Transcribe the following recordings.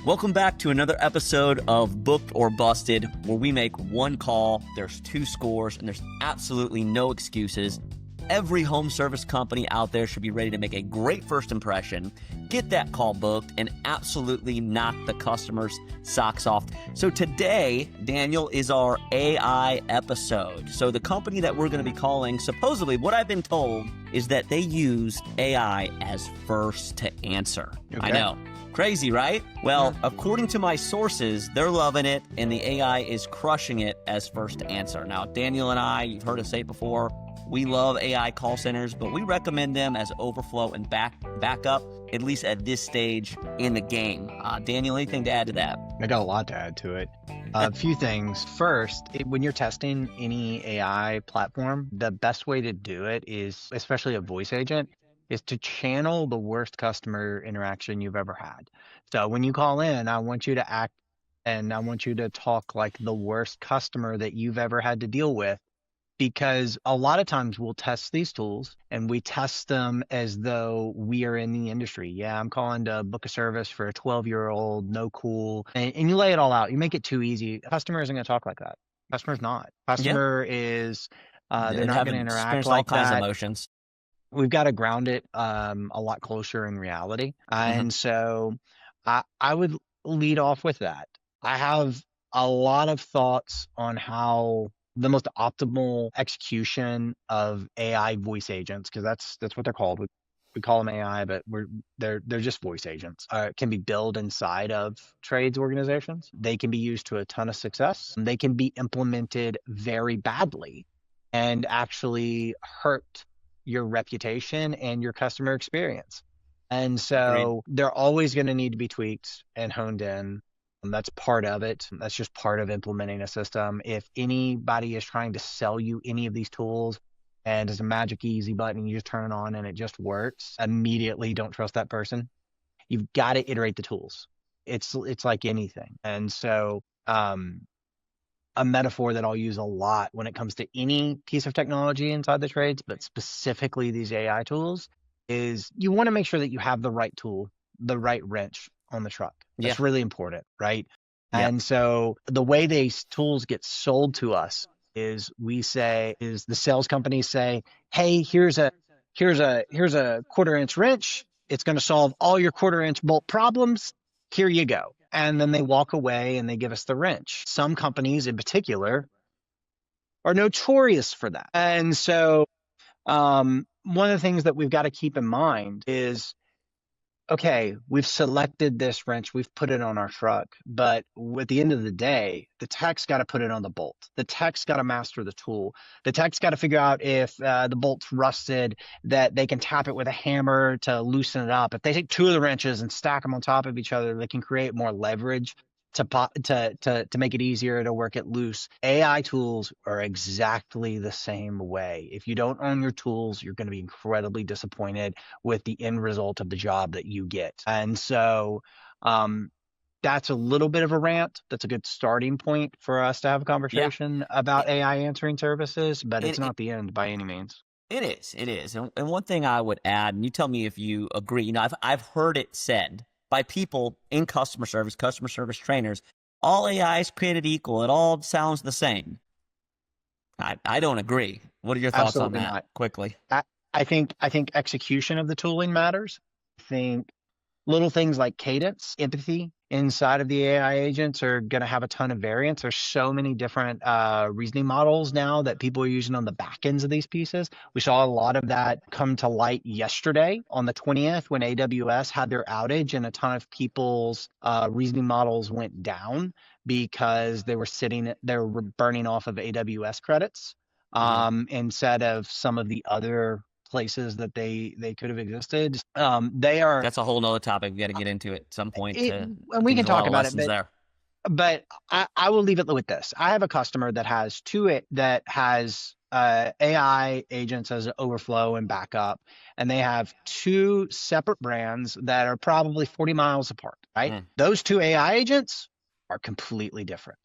Welcome back to another episode of Booked or Busted, where we make one call, there's 2 scores, and there's absolutely no excuses. Every home service company out there should be ready to make a great first impression, get that call booked, and absolutely knock the customer's socks off. So today, Daniel, is our AI episode. So the company that we're going to be calling, supposedly, what I've been told is that they use AI as first to answer. Okay. I know. Crazy, right? Well, according to my sources, they're loving it, and the AI is crushing it as first to answer. Now, Daniel and I, you've heard us say it before, we love AI call centers, but we recommend them as overflow and backup, at least at this stage in the game. Daniel, anything to add to that? I got a lot to add to it. A few things. First, when you're testing any AI platform, the best way to do it is, especially a voice agent, is to channel the worst customer interaction you've ever had. So when you call in, I want you to act and I want you to talk like the worst customer that you've ever had to deal with, because a lot of times we'll test these tools and we test them as though we are in the industry. Yeah, I'm calling to book a service for a 12-year-old, no cool. And you lay it all out. You make it too easy. Customer isn't going to talk like that. Customer's not. Customer is, they're not going to interact like all kinds that. of emotions. We've got to ground it a lot closer in reality. And so I would lead off with that. I have a lot of thoughts on how the most optimal execution of AI voice agents, because that's what they're called. We call them AI, but they're just voice agents. Can be built inside of trades organizations. They can be used to a ton of success. They can be implemented very badly and actually hurt your reputation and your customer experience. And so they're always going to need to be tweaked and honed in. And that's part of it. That's just part of implementing a system. If anybody is trying to sell you any of these tools and it's a magic easy button, you just turn it on and it just works, immediately don't trust that person. You've got to iterate the tools. It's like anything. And so a metaphor that I'll use a lot when it comes to any piece of technology inside the trades, but specifically these AI tools, is you want to make sure that you have the right tool, the right wrench on the truck. That's really important, right? Yeah. And so the way these tools get sold to us is the sales companies say, hey, here's a 1/4-inch wrench. It's going to solve all your 1/4-inch bolt problems. Here you go. And then they walk away and they give us the wrench. Some companies in particular are notorious for that. And so one of the things that we've got to keep in mind is, okay, we've selected this wrench, we've put it on our truck, but at the end of the day, the tech's got to put it on the bolt. The tech's got to master the tool. The tech's got to figure out if the bolt's rusted, that they can tap it with a hammer to loosen it up. If they take 2 of the wrenches and stack them on top of each other, they can create more leverage to make it easier to work it loose. AI tools are exactly the same way. If you don't own your tools, you're going to be incredibly disappointed with the end result of the job that you get. And so that's a little bit of a rant. That's a good starting point for us to have a conversation about AI answering services, but it's not the end by any means. It is. And one thing I would add, and you tell me if you agree, I've heard it said by people in customer service trainers, all AI is created equal. It all sounds the same. I don't agree. What are your thoughts on that? Not. Quickly? I think execution of the tooling matters. I think little things like cadence, empathy inside of the AI agents are going to have a ton of variance. There's so many different reasoning models now that people are using on the back ends of these pieces. We saw a lot of that come to light yesterday on the 20th when AWS had their outage and a ton of people's reasoning models went down because they were burning off of AWS credits instead of some of the other places that they could have existed. That's a whole nother topic we got to get into at some point. And we can talk about it, but I will leave it with this. I have a customer that has AI agents as an overflow and backup, and they have 2 separate brands that are probably 40 miles apart, right? Those 2 AI agents are completely different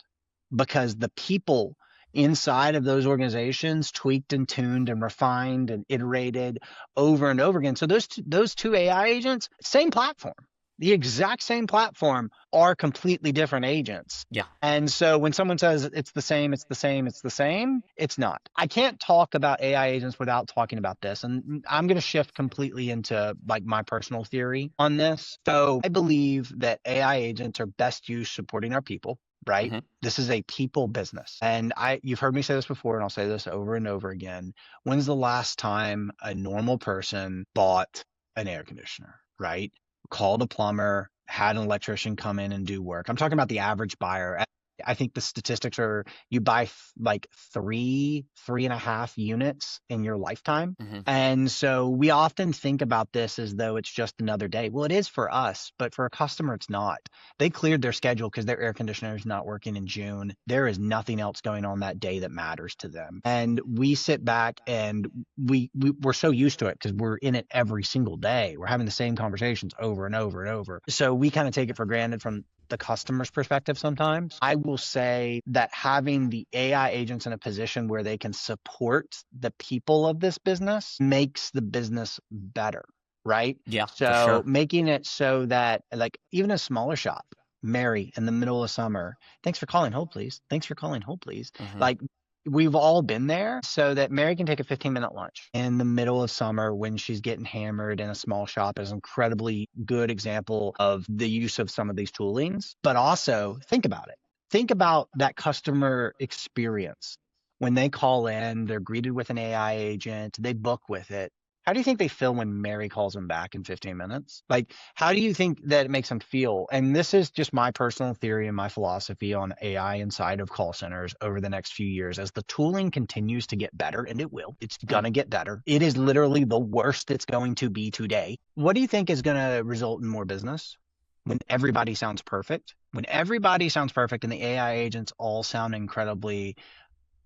because the people inside of those organizations tweaked and tuned and refined and iterated over and over again. So those two AI agents, same platform, the exact same platform are completely different agents. Yeah. And so when someone says it's the same, it's the same, it's the same, it's not. I can't talk about AI agents without talking about this. And I'm going to shift completely into like my personal theory on this. So I believe that AI agents are best used supporting our people, right? Hmm. This is a people business. And you've heard me say this before, and I'll say this over and over again. When's the last time a normal person bought an air conditioner, right? Called a plumber, had an electrician come in and do work. I'm talking about the average buyer. I think the statistics are you buy like three and a half units in your lifetime. Hmm. And so we often think about this as though it's just another day. Well, it is for us, but for a customer, it's not. They cleared their schedule because their air conditioner is not working in June. There is nothing else going on that day that matters to them. And we sit back and we're so used to it because we're in it every single day. We're having the same conversations over and over and over. So we kind of take it for granted from the customer's perspective sometimes. I will say that having the AI agents in a position where they can support the people of this business makes the business better, right? Yeah, for So sure. making it so that like even a smaller shop, Mary in the middle of summer, thanks for calling, hold please. Thanks for calling, hold please. Hmm. Like we've all been there so that Mary can take a 15-minute lunch in the middle of summer when she's getting hammered in a small shop is an incredibly good example of the use of some of these toolings. But also think about it. Think about that customer experience. When they call in, they're greeted with an AI agent, they book with it. How do you think they feel when Mary calls them back in 15 minutes? Like, how do you think that it makes them feel? And this is just my personal theory and my philosophy on AI inside of call centers over the next few years. As the tooling continues to get better, and it will, it's going to get better. It is literally the worst it's going to be today. What do you think is going to result in more business? When everybody sounds perfect, when everybody sounds perfect and the AI agents all sound incredibly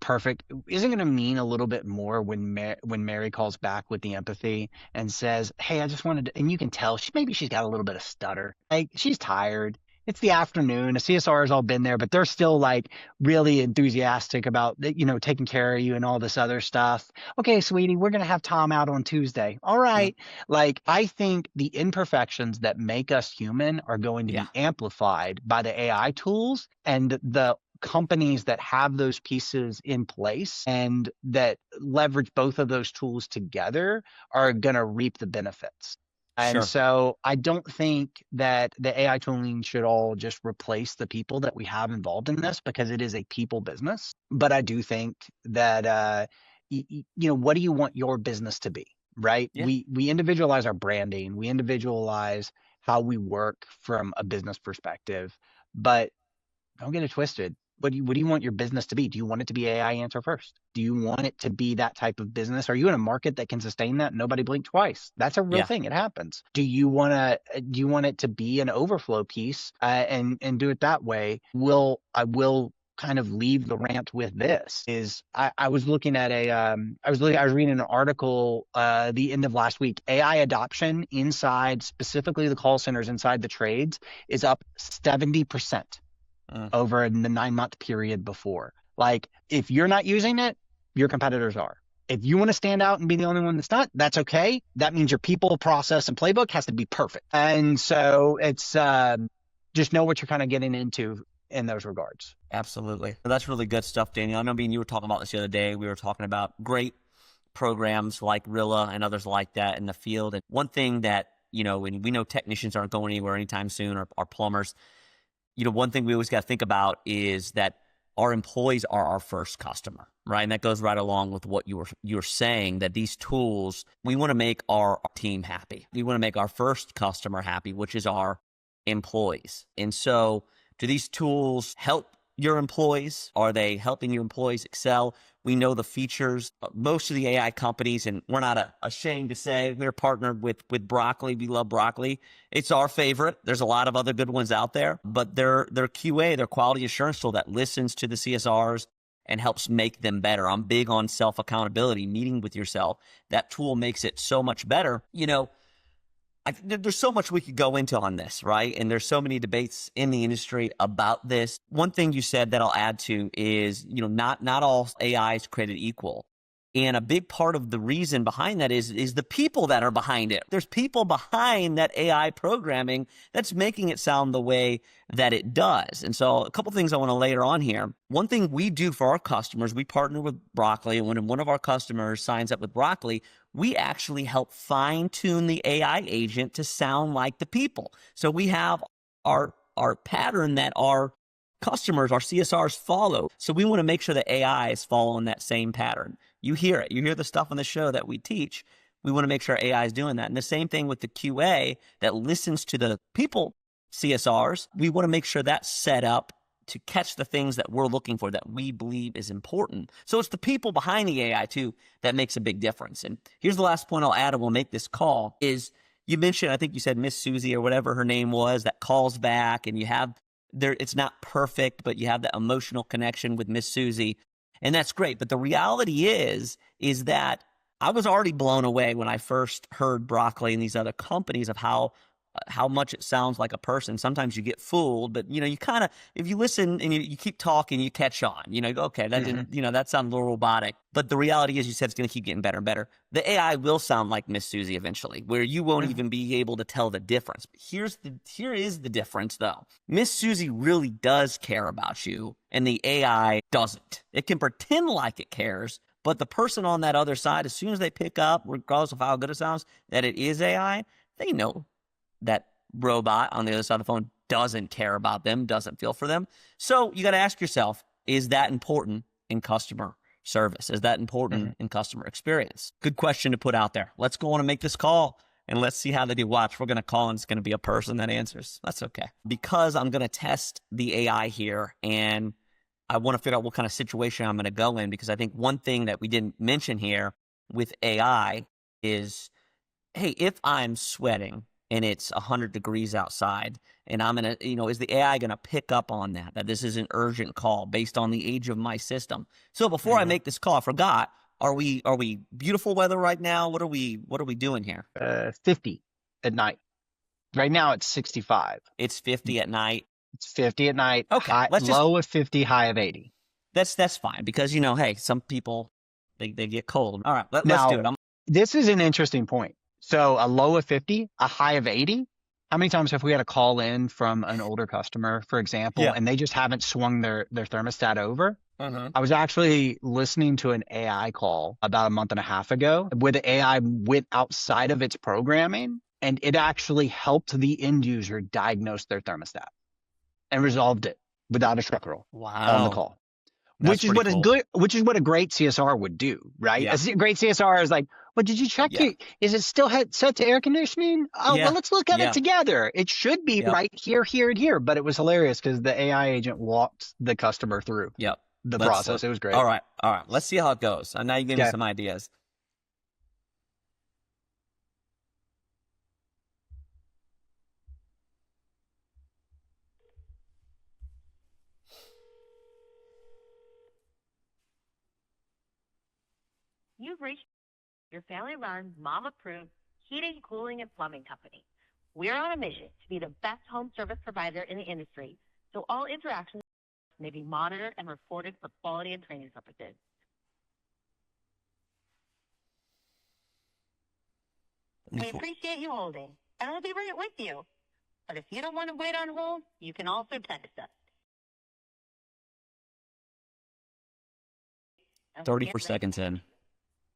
perfect, isn't going to mean a little bit more when when Mary calls back with the empathy and says, "Hey, I just wanted to," and you can tell she's got a little bit of stutter. Like she's tired. It's the afternoon. The CSR has all been there, but they're still like really enthusiastic about taking care of you and all this other stuff. Okay, sweetie, we're gonna have Tom out on Tuesday. All Hmm. right. Like I think the imperfections that make us human are going to Yeah, be amplified by the AI tools and the companies that have those pieces in place and that leverage both of those tools together are going to reap the benefits. And sure. so I don't think that the AI tooling should all just replace the people that we have involved in this because it is a people business. But I do think that, what do you want your business to be, right? Yeah, We individualize our branding, we individualize how we work from a business perspective, but don't get it twisted. What do you want your business to be? Do you want it to be AI answer first? Do you want it to be that type of business? Are you in a market that can sustain that? Nobody blink twice. That's a real yeah, thing. It happens. Do you want it to be an overflow piece and do it that way? I will kind of leave the rant with this is I was looking at I was reading an article the end of last week. AI adoption inside specifically the call centers inside the trades is up 70% mm, over in the 9-month period before. Like, if you're not using it, your competitors are. If you want to stand out and be the only one that's not, that's okay. That means your people, process, and playbook has to be perfect. And so it's just know what you're kind of getting into in those regards. absolutely. That's really good stuff, Daniel. I know me and you were talking about this the other day. We were talking about great programs like Rilla and others like that in the field. And one thing that, and we know technicians aren't going anywhere anytime soon, or plumbers, one thing we always got to think about is that our employees are our first customer, right? And that goes right along with what you were saying, that these tools, we want to make our team happy. We want to make our first customer happy, which is our employees. And so do these tools help your employees? Are they helping your employees excel? We know the features. Most of the AI companies, and we're not ashamed to say we're partnered with Broccoli. We love Broccoli. It's our favorite. There's a lot of other good ones out there, but their QA, their quality assurance tool that listens to the CSRs and helps make them better. I'm big on self-accountability, meeting with yourself. That tool makes it so much better. There's so much we could go into on this, right? And there's so many debates in the industry about this. One thing you said that I'll add to is, not all AI is created equal. And a big part of the reason behind that is the people that are behind it. There's people behind that AI programming that's making it sound the way that it does. And so a couple things I want to layer on here. One thing we do for our customers, we partner with Broccoli, and when one of our customers signs up with Broccoli, we actually help fine tune the AI agent to sound like the people. So we have our pattern that our customers, our CSRs follow. So we want to make sure that AI is following that same pattern. You hear it. You hear the stuff on the show that we teach. We want to make sure AI is doing that. And the same thing with the QA that listens to the people CSRs. We want to make sure that's set up to catch the things that we're looking for that we believe is important. So it's the people behind the AI too that makes a big difference. And here's the last point I'll add, and we'll make this call, is you mentioned, I think you said Miss Susie or whatever her name was, that calls back, and you have there, it's not perfect, but you have that emotional connection with Miss Susie. And that's great. But the reality is that I was already blown away when I first heard Broccoli and these other companies of how much it sounds like a person. Sometimes you get fooled, but you kind of, if you listen and you keep talking, you catch on. You go, okay, that didn't, that sounds a little robotic. But the reality is, you said it's going to keep getting better and better. The AI will sound like Miss Susie eventually, where you won't even be able to tell the difference. But here is the difference, though. Miss Susie really does care about you, and the AI doesn't. It can pretend like it cares, but the person on that other side, as soon as they pick up, regardless of how good it sounds, that it is AI, they know that robot on the other side of the phone doesn't care about them, doesn't feel for them. So you got to ask yourself, is that important in customer service? Is that important in customer experience? Good question to put out there. Let's go on and make this call, and let's see how they do. Watch, we're going to call, and it's going to be a person that answers. That's okay. Because I'm going to test the AI here, and I want to figure out what kind of situation I'm going to go in, because I think one thing that we didn't mention here with AI is, hey, if I'm sweating and it's 100 degrees outside, and I'm going to, is the AI going to pick up on that this is an urgent call based on the age of my system? So before I make this call, I forgot, are we beautiful weather right now? What are we doing here? 50 at night. Right now it's 65. It's 50 at night. It's 50 at night. Okay. Low of 50, high of 80. That's fine, because, hey, some people, they get cold. All right, let's do it. This is an interesting point. So a low of 50, a high of 80. How many times have we had a call in from an older customer, for example, and they just haven't swung their thermostat over? I was actually listening to an AI call about a month and a half ago where the AI went outside of its programming, and it actually helped the end user diagnose their thermostat and resolved it without a truck roll on the call. Which is what a great CSR would do, right? Yeah. A great CSR is like, well, did you check it? Is it still set to air conditioning? Oh, well, let's look at it together. It should be right here, here, and here. But it was hilarious because the AI agent walked the customer through the process. It was great. All right. Let's see how it goes. And now you gave me some ideas. You've reached your family-run, mom-approved heating, cooling, and plumbing company. We're on a mission to be the best home service provider in the industry, so all interactions may be monitored and reported for quality and training purposes. We appreciate you holding, and I'll be right with you. But if you don't want to wait on hold, you can also text us. 34 seconds in.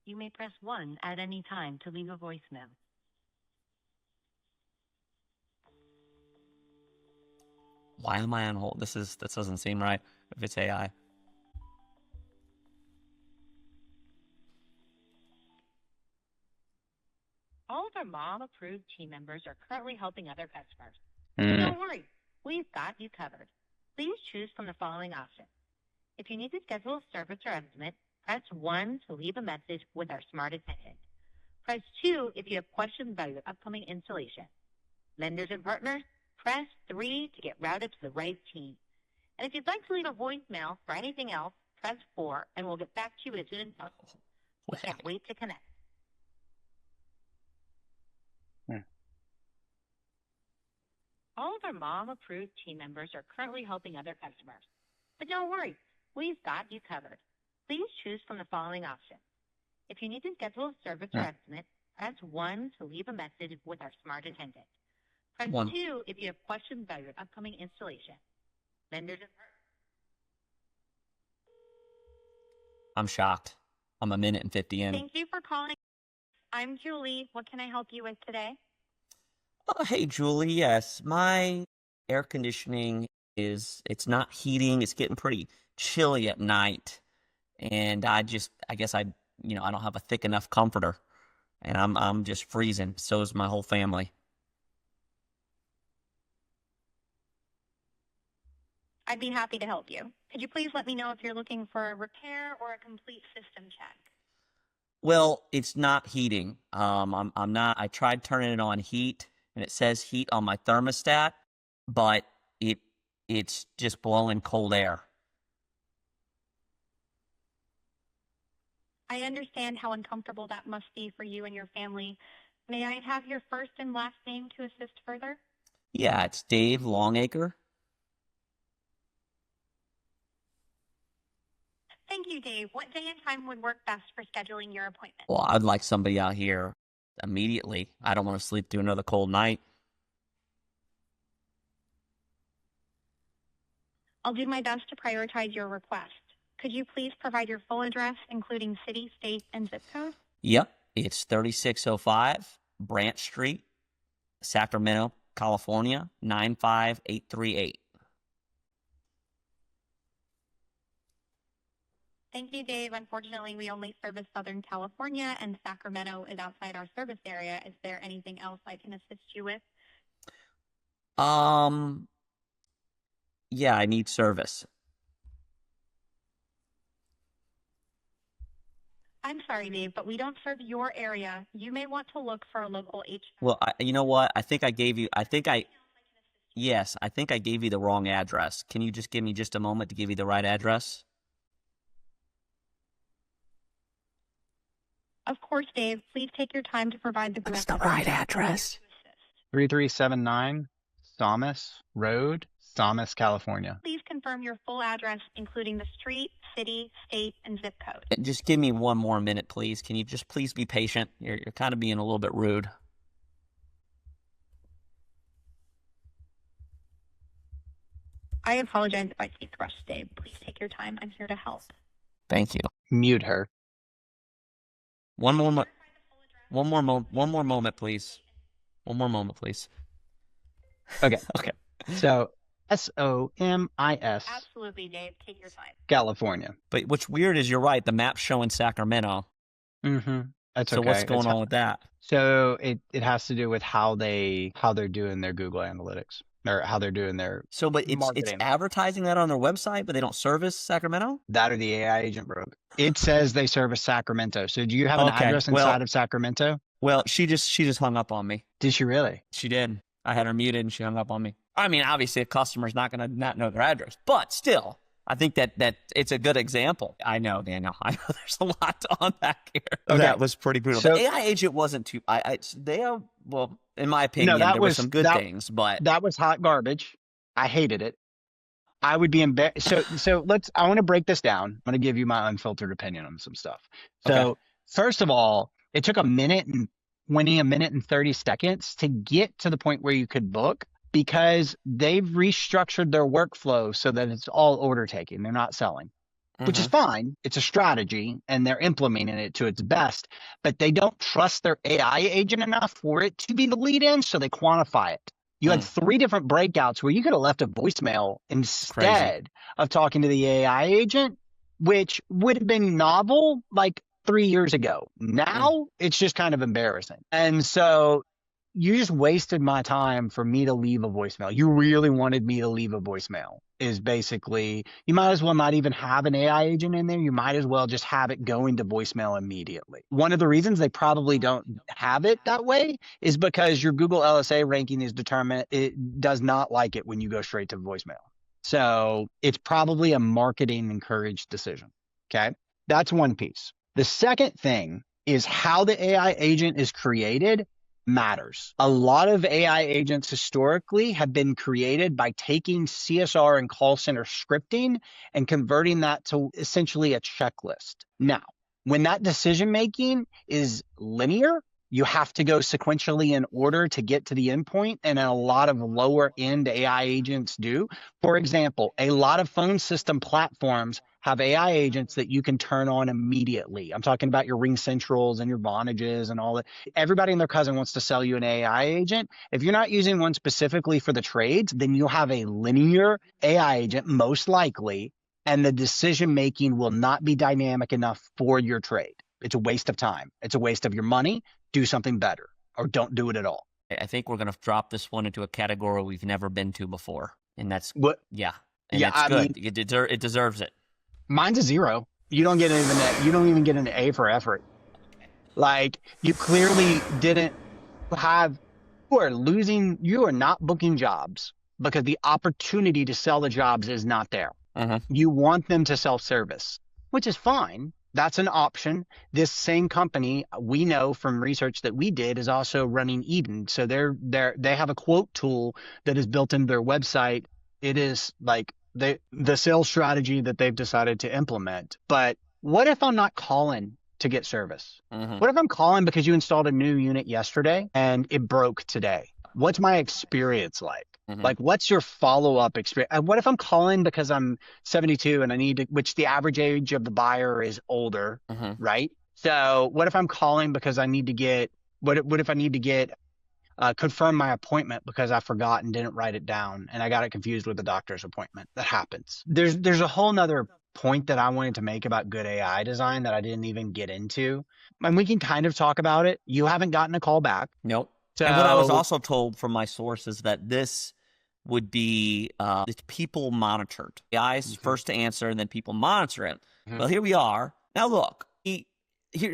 You may press 1 at any time to leave a voicemail. Why am I on hold? This doesn't seem right if it's AI. All of our mom-approved team members are currently helping other customers. Don't worry, we've got you covered. Please choose from the following options. If you need to schedule a service or estimate, press 1 to leave a message with our smart attendant. Press 2 if you have questions about your upcoming installation. Lenders and partners, press 3 to get routed to the right team. And if you'd like to leave a voicemail for anything else, press 4 and we'll get back to you as soon as possible. We can't wait to connect. All of our mom-approved team members are currently helping other customers. But don't worry, we've got you covered. Please choose from the following options. If you need to schedule a service or estimate, press 1 to leave a message with our smart attendant. Press 2 if you have questions about your upcoming installation. Vendors and I'm shocked. I'm a minute and 50 in. Thank you for calling. I'm Julie. What can I help you with today? Oh, hey, Julie. Yes, my air conditioning it's not heating. It's getting pretty chilly at night. And I guess I don't have a thick enough comforter. And I'm just freezing. So is my whole family. I'd be happy to help you. Could you please let me know if you're looking for a repair or a complete system check? Well, it's not heating. I'm not. I tried turning it on heat, and it says heat on my thermostat, but it's just blowing cold air. I understand how uncomfortable that must be for you and your family. May I have your first and last name to assist further? Yeah, it's Dave Longacre. Thank you, Dave. What day and time would work best for scheduling your appointment? Well, I'd like somebody out here immediately. I don't want to sleep through another cold night. I'll do my best to prioritize your request. Could you please provide your full address, including city, state, and zip code? Yep, it's 3605 Branch Street, Sacramento, California, 95838. Thank you, Dave. Unfortunately, we only service Southern California, and Sacramento is outside our service area. Is there anything else I can assist you with? Yeah, I need service. I'm sorry, Dave, but we don't serve your area. You may want to look for a local HR. Well, you know what? I think I gave you the wrong address. Can you just give me just a moment to give you the right address? Of course, Dave. Please take your time to provide the correct address? 3379 Thomas Road, Thomas, California. Please confirm your full address, including the street, city, state, and zip code. Just give me one more minute, please. Can you just please be patient? You're kind of being a little bit rude. I apologize if I speak rushed, Dave. Please take your time. I'm here to help. Thank you. Mute her. One more moment, please. One more moment, please. Okay. Okay. So SOMIS. Absolutely, Dave. Take your time. California. But what's weird is you're right. The map's showing Sacramento. Mm-hmm. That's so okay. What's going on with that? So it has to do with how they're doing their Google Analytics, or how they're doing their but it's advertising that on their website, but they don't service Sacramento? That or the AI agent broke. It says they service Sacramento. So do you have an address inside of Sacramento? Well, she just hung up on me. Did she really? She did. I had her muted and she hung up on me. I mean, obviously a customer's not going to not know their address, but still, I think that it's a good example. I know, Daniel. I know there's a lot to unpack here. Okay. That was pretty brutal. So, the AI agent wasn't too. Well, in my opinion, there were some good things, but that was hot garbage. I hated it. I would be embarrassed. So I want to break this down. I'm going to give you my unfiltered opinion on some stuff. So First of all, it took a minute and 30 seconds to get to the point where you could book, because they've restructured their workflow so that it's all order taking. They're not selling, which is fine. It's a strategy and they're implementing it to its best, but they don't trust their AI agent enough for it to be the lead in. So they quantify it. You had 3 different breakouts where you could have left a voicemail instead of talking to the AI agent, which would have been novel like 3 years ago. Now it's just kind of embarrassing. And so you just wasted my time for me to leave a voicemail. You really wanted me to leave a voicemail is basically, you might as well not even have an AI agent in there. You might as well just have it go into voicemail immediately. One of the reasons they probably don't have it that way is because your Google LSA ranking is determined. It does not like it when you go straight to voicemail. So it's probably a marketing encouraged decision. Okay. That's one piece. The second thing is how the AI agent is created matters. A lot of AI agents historically have been created by taking CSR and call center scripting and converting that to essentially a checklist. Now, When that decision making is linear, you have to go sequentially in order to get to the endpoint, and a lot of lower end AI agents do. For example, a lot of phone system platforms have AI agents that you can turn on immediately. I'm talking about your Ring Centrals and your Vonages and all that. Everybody and their cousin wants to sell you an AI agent. If you're not using one specifically for the trades, then you'll have a linear AI agent, most likely, and the decision making will not be dynamic enough for your trade. It's a waste of time. It's a waste of your money. Do something better, or don't do it at all. I think we're going to drop this one into a category we've never been to before. And that's, What? yeah. And Yeah, it's I good. mean, It deserves it. mine's a 0. You don't even get an A for effort. Like, you clearly didn't have, you are not booking jobs because the opportunity to sell the jobs is not there. You want them to self-service, which is fine. That's an option. This same company, we know from research that we did, is also running Eden. So they have a quote tool that is built into their website. It is like the sales strategy that they've decided to implement. But what if I'm not calling to get service? What if I'm calling because you installed a new unit yesterday and it broke today? What's my experience like? Like, what's your follow-up experience? And what if I'm calling because I'm 72 and I need to, which the average age of the buyer is older, right? So what if I'm calling because I need to get, what if I need to get, confirm my appointment because I forgot and didn't write it down and I got it confused with the doctor's appointment? That happens. There's a whole nother point that I wanted to make about good AI design that I didn't even get into. And we can kind of talk about it. You haven't gotten a call back. Nope. So, and what I was also told from my sources that this would be it's people monitored. AI is first to answer, and then people monitor it. Well, here we are. Now, look, here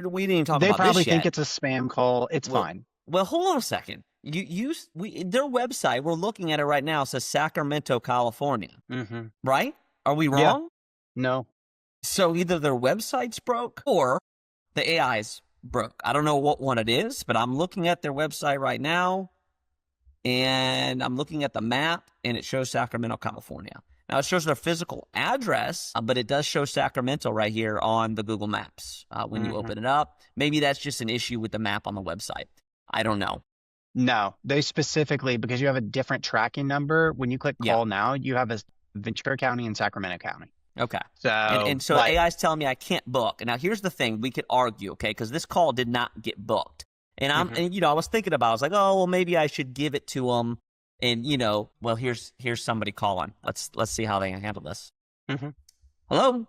we didn't even talk about this yet. They probably think it's a spam call. It's fine. Well, hold on a second. Their website, we're looking at it right now, says Sacramento, California. Right? Are we wrong? Yeah. No. So either their website's broke or the AI's broke. I don't know what one it is, but I'm looking at their website right now, and I'm looking at the map, and it shows Sacramento, California. Now, it shows their physical address, but it does show Sacramento right here on the Google Maps when you open it up. Maybe that's just an issue with the map on the website. I don't know. No, they specifically, because you have a different tracking number. When you click call now, you have a Ventura County and Sacramento County. Okay. So, and so AI is telling me I can't book. And now here's the thing. We could argue, okay, because this call did not get booked. And I was thinking about it. I was like, oh, well, maybe I should give it to them. And, well, here's somebody calling. Let's see how they handle this. Hello?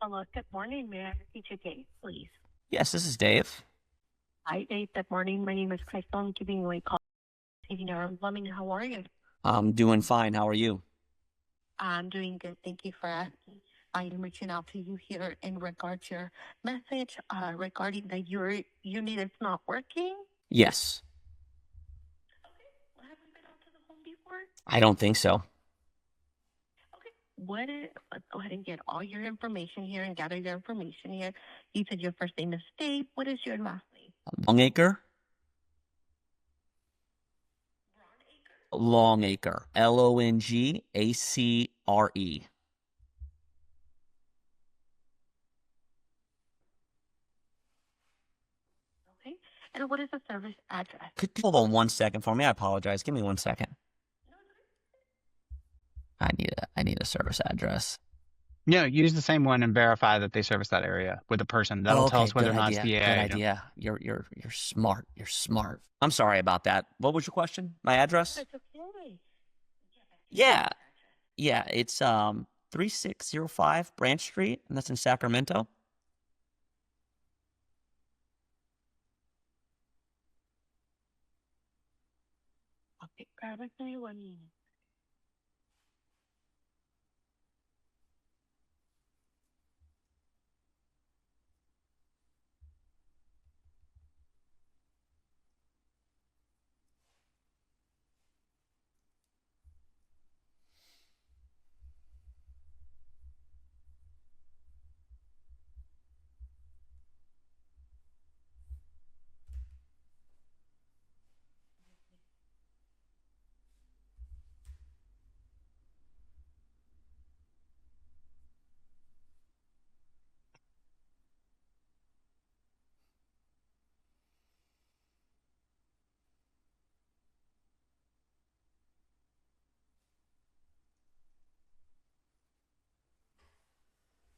Hello, good morning. May I repeat your Dave, please? Yes, this is Dave. Hi, Dave. Good morning. My name is Crystal. I'm giving you a call. Loving, how are you? I'm doing fine. How are you? I'm doing good. Thank you for asking. I am reaching out to you here in regard to your message regarding that your unit is not working. Yes. Okay. Well, have you been out to the home before? I don't think so. Okay. Let's go ahead and get all your information here and gather your information here. You said your first name is Dave. What is your last name? Longacre. Longacre. Longacre. Okay. And what is the service address? Could you hold on 1 second for me? I apologize. Give me 1 second. I need a service address. No, use the same one and verify that they service that area with a person. That'll tell us whether or not it's the AI. Good idea. You're smart. You're smart. I'm sorry about that. What was your question? My address? That's okay. Yeah. It's 3605 Branch Street, and that's in Sacramento. Okay, grab it for you 1 minute.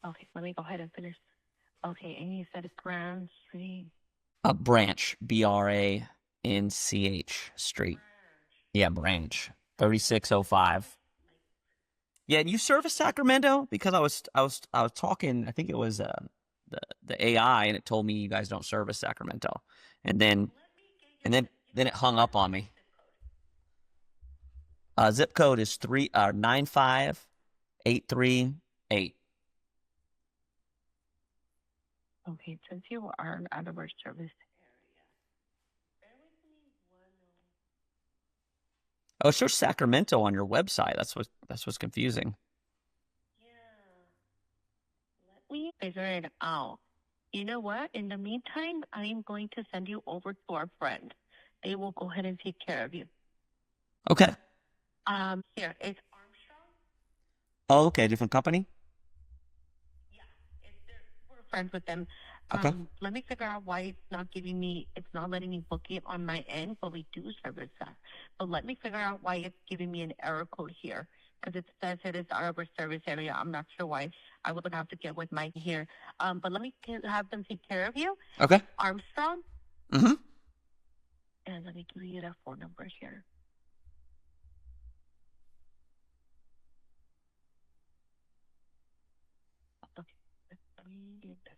Okay, let me go ahead and finish. Okay, and you said Grand Street. Branch, Branch Street. Yeah, Branch, 3605. Yeah, and you service Sacramento? Because I was talking. I think it was the AI, and it told me you guys don't service Sacramento, and then it hung up on me. Zip code is 95838. Okay, since you are out of our service Oh, it shows Sacramento on your website. That's what's confusing. let me figure it out. You know what? In the meantime, I am going to send you over to our friend. They will go ahead and take care of you. Okay. Here, it's Armstrong. Oh, okay. Different company? We're friends with them. Okay. Let me figure out why it's not letting me book it on my end, but we do service that. But let me figure out why it's giving me an error code here, because it says it is out of our service area. I'm not sure why. I would have to get with Mike here. But let me have them take care of you. Okay. Armstrong. Mm-hmm. And let me give you that phone number here. Okay. Let me get that.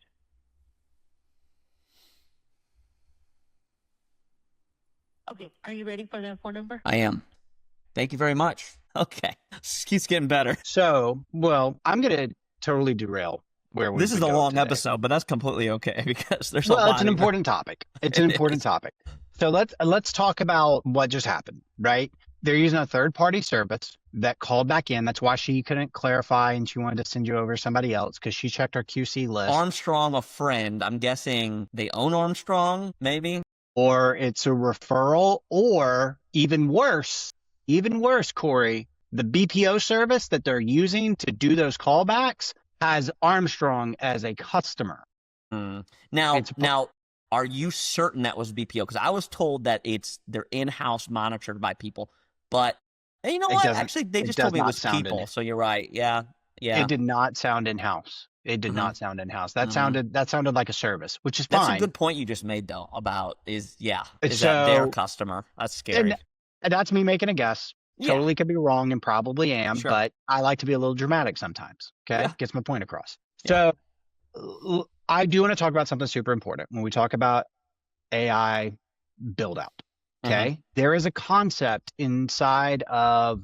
Okay, are you ready for that phone number? I am. Thank you very much. Okay. This keeps getting better. So, well, I'm going to totally derail where we This is a go long today. episode, but that's completely okay because there's a lot. Well, it's an important topic. It's an important topic. So let's talk about what just happened, right? They're using a third-party service that called back in. That's why she couldn't clarify and she wanted to send you over to somebody else because she checked her QC list. Armstrong, a friend. I'm guessing they own Armstrong, maybe? Or it's a referral, or even worse, Cory, the BPO service that they're using to do those callbacks has Armstrong as a customer. Now, are you certain that was BPO? Because I was told that they're in-house monitored by people, but you know what? Actually, they just told me it was people. So you're right. Yeah. It did not sound in-house. It did not sound in-house. That sounded like a service, which is fine. That's a good point you just made, though, about is that their customer? That's scary. And that's me making a guess. Totally could be wrong and probably am, but I like to be a little dramatic sometimes. Okay. Yeah. Gets my point across. So I do want to talk about something super important when we talk about AI build out. Okay. There is a concept inside of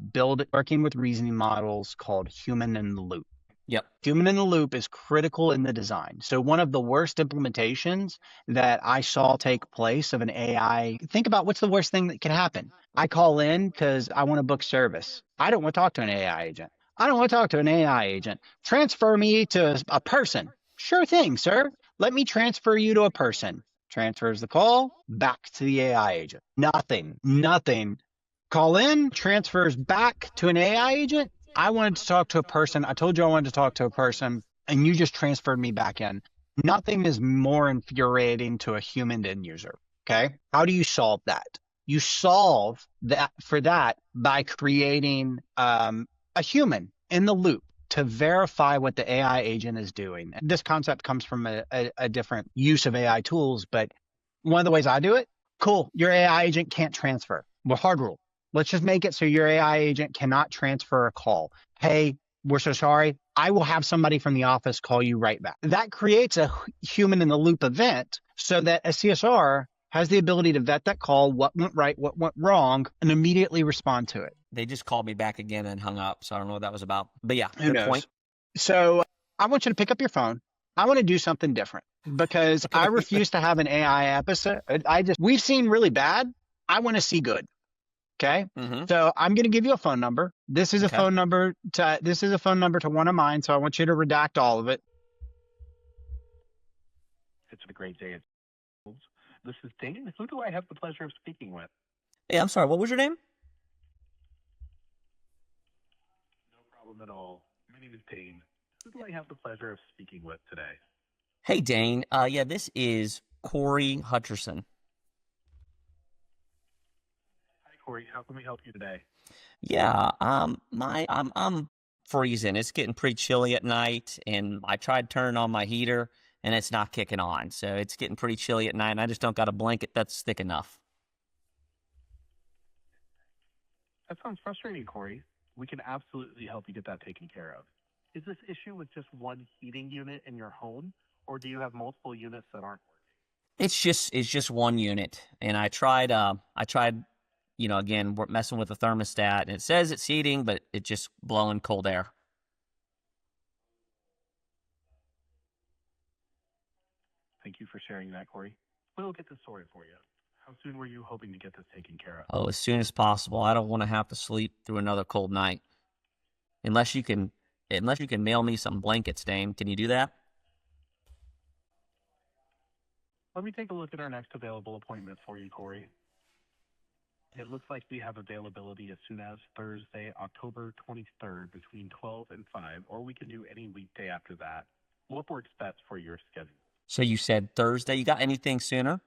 working with reasoning models called human in the loop. Yep. Human in the loop is critical in the design. So one of the worst implementations that I saw take place of an AI, think about what's the worst thing that can happen. I call in because I want to book service. I don't want to talk to an AI agent. I don't want to talk to an AI agent. Transfer me to a person. Sure thing, sir. Let me transfer you to a person. Transfers the call back to the AI agent. Nothing. Call in, transfers back to an AI agent. I wanted to talk to a person. I told you I wanted to talk to a person, and you just transferred me back in. Nothing is more infuriating to a human end user. Okay. How do you solve that? You solve that by creating a human in the loop to verify what the AI agent is doing. This concept comes from a different use of AI tools, but one of the ways I do it, cool, your AI agent can't transfer. Well, hard rule. Let's just make it so your AI agent cannot transfer a call. Hey, we're so sorry. I will have somebody from the office call you right back. That creates a human in the loop event so that a CSR has the ability to vet that call, what went right, what went wrong, and immediately respond to it. They just called me back again and hung up, so I don't know what that was about. But yeah, Who knows? Point. So I want you to pick up your phone. I want to do something different because I refuse to have an AI episode. We've seen really bad. I want to see good. Okay. So I'm going to give you a phone number. This is a phone number to one of mine. So I want you to redact all of it. It's a great day. This is Dane. Who do I have the pleasure of speaking with? Hey, I'm sorry. What was your name? No problem at all. My name is Dane. Who do I have the pleasure of speaking with today? Hey, Dane. Yeah, this is Cory Hutcherson. Hi, Cory. How can we help you today? Yeah. I'm freezing. It's getting pretty chilly at night, and I tried turning on my heater, and it's not kicking on. So it's getting pretty chilly at night, and I just don't got a blanket that's thick enough. That sounds frustrating, Cory. We can absolutely help you get that taken care of. Is this issue with just one heating unit in your home, or do you have multiple units that aren't working? It's just one unit, and I tried again, we're messing with the thermostat, and it says it's heating, but it's just blowing cold air. Thank you for sharing that, Cory. We'll get this sorted for you. How soon were you hoping to get this taken care of? Oh, as soon as possible. I don't want to have to sleep through another cold night. Unless you can mail me some blankets, Dane. Can you do that? Let me take a look at our next available appointment for you, Cory. It looks like we have availability as soon as Thursday, October 23rd between 12 and 5, or we can do any weekday after that. What works best for your schedule? So you said Thursday. You got anything sooner?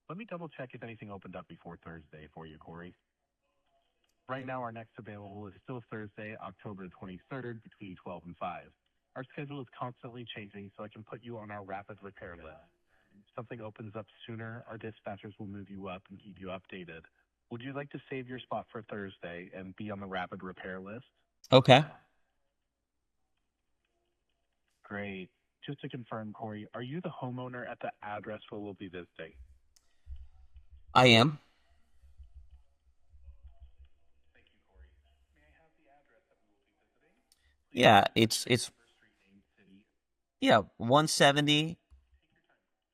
Let me double check if anything opened up before Thursday for you, Cory. Right now, our next available is still Thursday, October 23rd between 12 and 5. Our schedule is constantly changing, so I can put you on our rapid repair list. If something opens up sooner, our dispatchers will move you up and keep you updated. Would you like to save your spot for Thursday and be on the rapid repair list? Okay. Great. Just to confirm, Cory, are you the homeowner at the address where we'll be visiting? I am. Thank you, Cory. May I have the address that we will be visiting? Yeah, it's 170.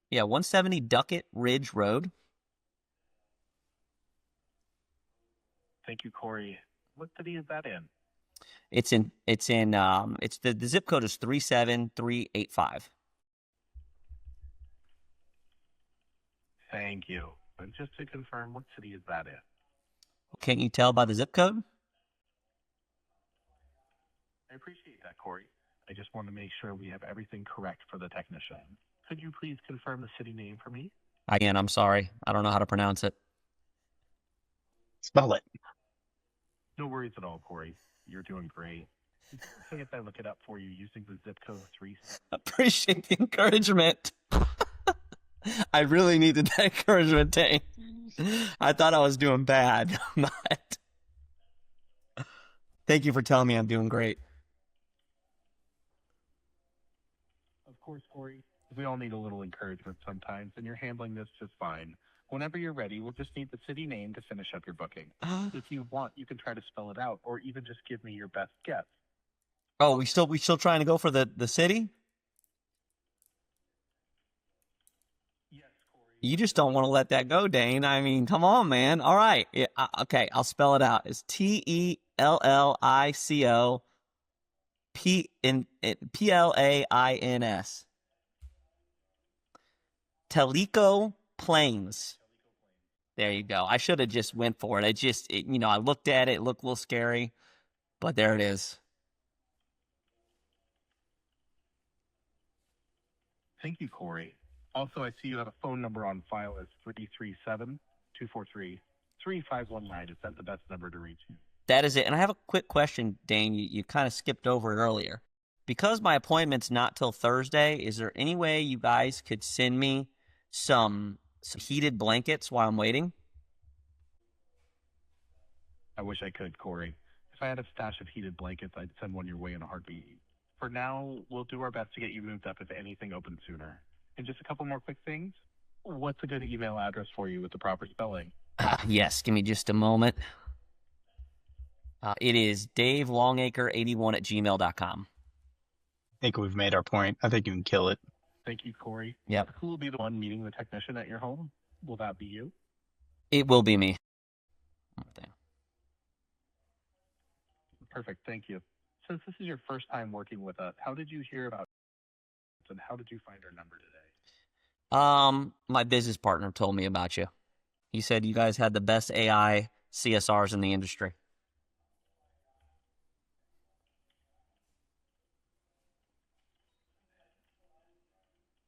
Yeah, 170 Duckett Ridge Road. Thank you, Cory. What city is that in? The zip code is 37385. Thank you. And just to confirm, what city is that in? Can't you tell by the zip code? I appreciate that, Cory. I just want to make sure we have everything correct for the technician. Could you please confirm the city name for me? Again, I'm sorry. I don't know how to pronounce it. Spell it. No worries at all, Cory. You're doing great. If I look it up for you using the zip code 3. Appreciate the encouragement. I really needed that encouragement, Dane. I thought I was doing bad, but thank you for telling me I'm doing great. Of course, Cory. We all need a little encouragement sometimes, and you're handling this just fine. Whenever you're ready, we'll just need the city name to finish up your booking. If you want, you can try to spell it out, or even just give me your best guess. Oh, we still trying to go for the city? Yes, Cory. You just don't want to let that go, Dane. I mean, come on, man. All right. Yeah, okay, I'll spell it out. It's TELLICO PLAINS. Tellico Plains. There you go. I should have just went for it. I looked at it. It looked a little scary, but there it is. Thank you, Cory. Also, I see you have a phone number on file as 337-243-3519. Is that the best number to reach you? That is it. And I have a quick question, Dane. You kind of skipped over it earlier. Because my appointment's not till Thursday, is there any way you guys could send me some heated blankets while I'm waiting? I wish I could, Cory. If I had a stash of heated blankets, I'd send one your way in a heartbeat. For now, we'll do our best to get you moved up if anything opens sooner. And just a couple more quick things. What's a good email address for you with the proper spelling? Yes, give me just a moment. It is davelongacre81@gmail.com. I think we've made our point. I think you can kill it. Thank you, Cory. Yep. Who will be the one meeting the technician at your home? Will that be you? It will be me. Perfect. Thank you. Since this is your first time working with us, how did you hear about us and how did you find our number today? My business partner told me about you. He said you guys had the best AI CSRs in the industry.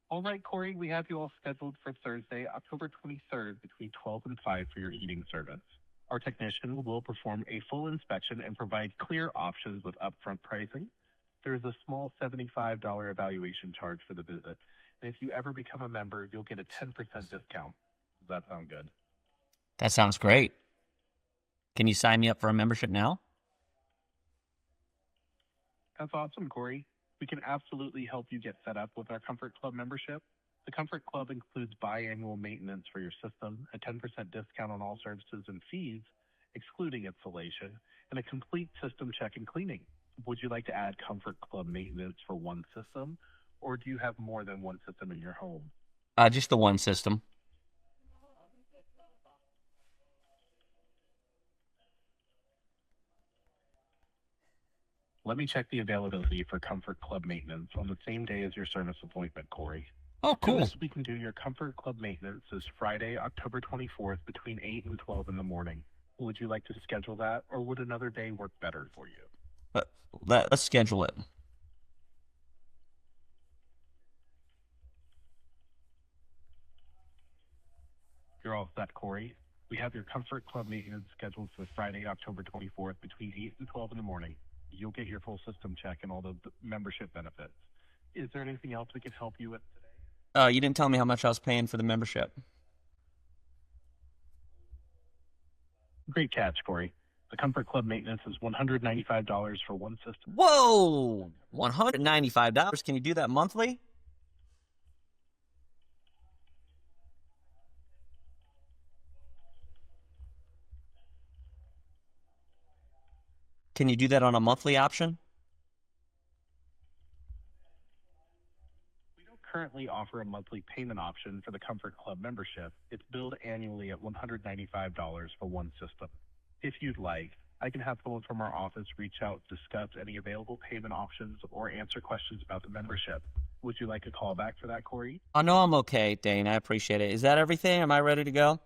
All right, Cory, we have you all scheduled for Thursday, October 23rd between 12 and 5 for your heating service. Our technician will perform a full inspection and provide clear options with upfront pricing. There is a small $75 evaluation charge for the visit. And if you ever become a member, you'll get a 10% discount. Does that sound good? That sounds great. Can you sign me up for a membership now? That's awesome, Cory. We can absolutely help you get set up with our Comfort Club membership. The Comfort Club includes biannual maintenance for your system, a 10% discount on all services and fees, excluding installation, and a complete system check and cleaning. Would you like to add Comfort Club maintenance for one system, or do you have more than one system in your home? Just the one system. Let me check the availability for Comfort Club maintenance on the same day as your service appointment, Cory. Oh, cool. This we can do your Comfort Club maintenance is Friday, October 24th between 8 and 12 in the morning. Would you like to schedule that, or would another day work better for you? Let's schedule it. You're all set, Cory. We have your Comfort Club maintenance scheduled for Friday, October 24th between 8 and 12 in the morning. You'll get your full system check and all the membership benefits. Is there anything else we can help you with today? You didn't tell me how much I was paying for the membership. Great catch, Cory. The Comfort Club maintenance is $195 for one system. Whoa! $195? Can you do that monthly? Can you do that on a monthly option? We don't currently offer a monthly payment option for the Comfort Club membership. It's billed annually at $195 for one system. If you'd like, I can have someone from our office reach out, discuss any available payment options, or answer questions about the membership. Would you like a call back for that, Cory? Oh, no, I'm okay, Dane. I appreciate it. Is that everything? Am I ready to go?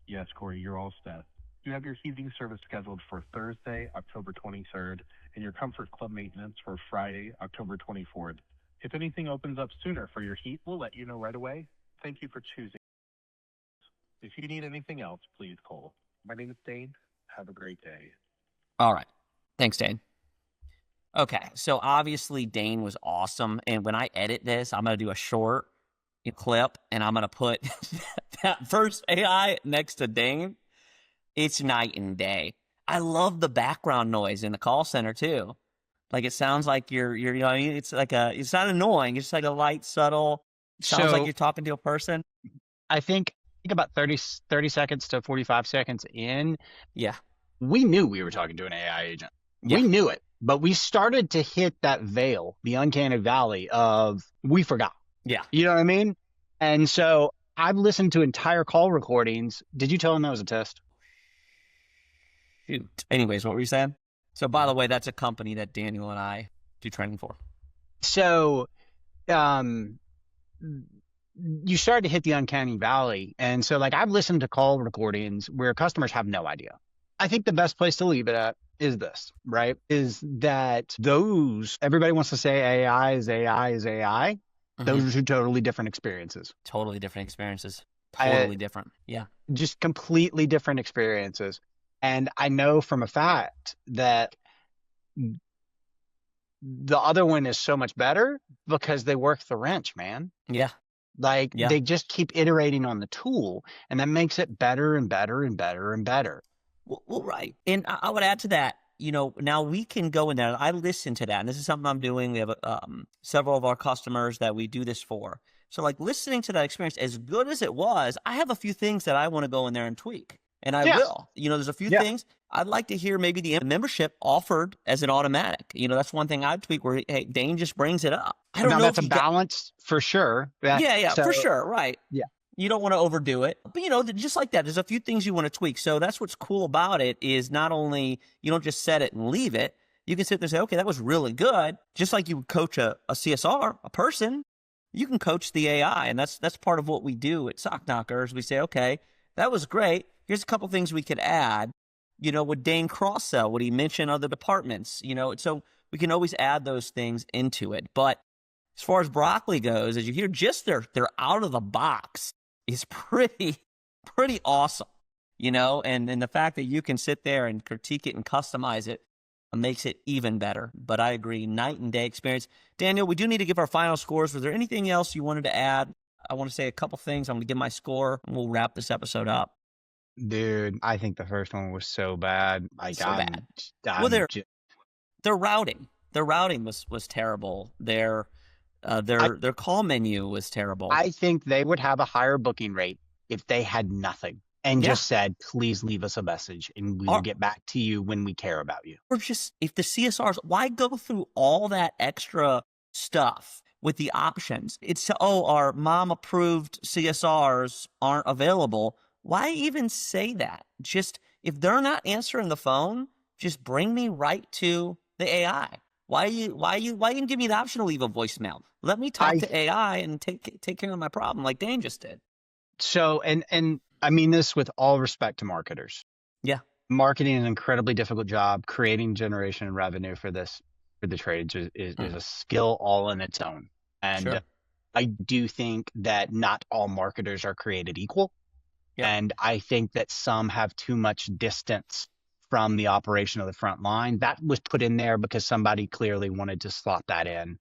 Yes, Cory, you're all set. You have your heating service scheduled for Thursday, October 23rd, and your Comfort Club maintenance for Friday, October 24th. If anything opens up sooner for your heat, we'll let you know right away. Thank you for choosing. If you need anything else, please call. My name is Dane. Have a great day. All right. Thanks, Dane. Okay, so obviously Dane was awesome, and when I edit this, I'm going to do a short clip, and I'm going to put that first AI next to Dane. It's night and day. I love the background noise in the call center too. Like it sounds like you're you know, what I mean, it's not annoying. It's like a light, subtle. Sounds like you're talking to a person. I think about 30 seconds to 45 seconds in. Yeah. We knew we were talking to an AI agent. Yeah. We knew it, but we started to hit that veil, the uncanny valley of we forgot. Yeah. You know what I mean? And so I've listened to entire call recordings. Did you tell them that was a test? Shoot. Anyways, what were you saying? So, by the way, that's a company that Daniel and I do training for. So, you start to hit the uncanny valley. And so, like, I've listened to call recordings where customers have no idea. I think the best place to leave it at is this, right? Is that everybody wants to say AI is AI is AI. Mm-hmm. Those are two totally different experiences. Totally different experiences. Totally different. Yeah. Just completely different experiences. And I know from a fact that the other one is so much better because they work the wrench, man. Yeah. Like they just keep iterating on the tool, and that makes it better and better and better and better. Well, right. And I would add to that, now we can go in there. I listen to that. And this is something I'm doing. We have several of our customers that we do this for. So like listening to that experience, as good as it was, I have a few things that I want to go in there and tweak. And I will. There's a few things I'd like to hear maybe the membership offered as an automatic. That's one thing I'd tweak where, hey, Dane just brings it up. I don't know that's a balance for sure. For sure. Right. Yeah. You don't want to overdo it. But, just like that, there's a few things you want to tweak. So that's what's cool about it is not only you don't just set it and leave it. You can sit there and say, okay, that was really good. Just like you would coach a CSR, a person, you can coach the AI. And that's part of what we do at Sock Knockers. We say, okay, that was great. Here's a couple things we could add. Would Dane cross-sell? Would he mention other departments? So we can always add those things into it. But as far as broccoli goes, as you hear, just they're out of the box is pretty pretty awesome, you know, and the fact that you can sit there and critique it and customize it makes it even better. But I agree, night and day experience. Daniel, we do need to give our final scores. Was there anything else you wanted to add? I want to say a couple things. I'm going to give my score, and we'll wrap this episode up. Dude, I think the first one was so bad. Like, so bad. Well, their routing was terrible. Their call menu was terrible. I think they would have a higher booking rate if they had nothing and just said, please leave us a message and we will get back to you when we care about you. Or just, if the CSRs, why go through all that extra stuff with the options? It's, our mom approved CSRs aren't available. Why even say that? Just, if they're not answering the phone, just bring me right to the AI. Why you give me the option to leave a voicemail? Let me talk to AI and take care of my problem like Dane just did. So, and I mean this with all respect to marketers. Yeah. Marketing is an incredibly difficult job. Creating generation and revenue for the trades is a skill all in its own. And I do think that not all marketers are created equal. Yeah. And I think that some have too much distance from the operation of the front line. That was put in there because somebody clearly wanted to slot that in.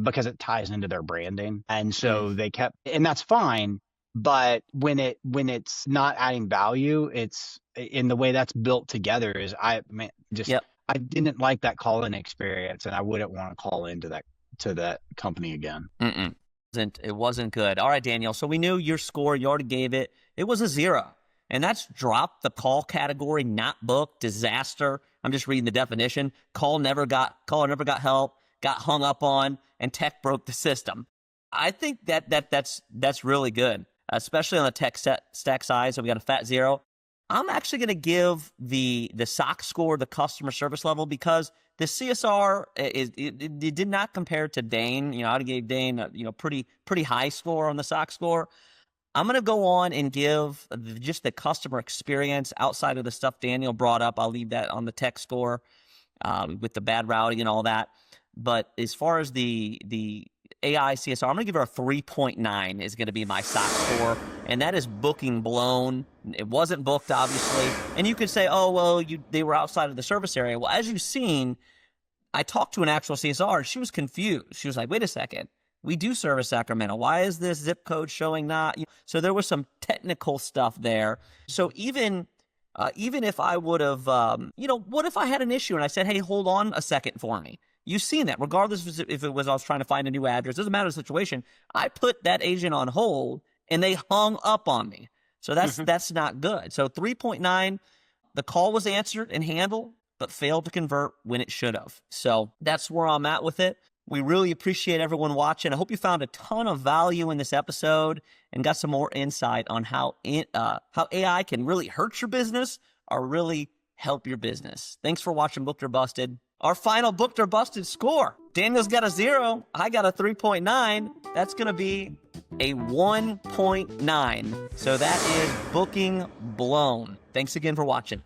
Because it ties into their branding. And so they kept, and that's fine. But when it's not adding value, it's in the way that's built together is I didn't like that call-in experience, and I wouldn't want to call into that company again. It wasn't good. All right, Daniel. So we knew your score. You already gave it. It was a 0. And that's dropped the call category, not booked, disaster. I'm just reading the definition. Caller never got help, got hung up on, and tech broke the system. I think that's really good, especially on the tech stack side. So we got a fat 0. I'm actually going to give the SOC score, the customer service level, because the CSR it did not compare to Dane. You know, I gave Dane a pretty high score on the SOC score. I'm going to go on and give just the customer experience outside of the stuff Daniel brought up. I'll leave that on the tech score with the bad routing and all that. But as far as the AI CSR, I'm going to give her a 3.9 is going to be my SOC score. And that is booking blown. It wasn't booked, obviously. And you could say, oh, well, they were outside of the service area. Well, as you've seen, I talked to an actual CSR. And she was confused. She was like, wait a second. We do service Sacramento. Why is this zip code showing not? So there was some technical stuff there. So even if I would have, what if I had an issue and I said, hey, hold on a second for me? You've seen that, regardless if it was I was trying to find a new address. Doesn't matter the situation. I put that agent on hold, and they hung up on me. So that's not good. So 3.9, the call was answered and handled, but failed to convert when it should have. So that's where I'm at with it. We really appreciate everyone watching. I hope you found a ton of value in this episode and got some more insight on how AI can really hurt your business or really help your business. Thanks for watching Booked or Busted. Our final Booked or Busted score. Daniel's got a 0. I got a 3.9. That's going to be a 1.9. So that is booking blown. Thanks again for watching.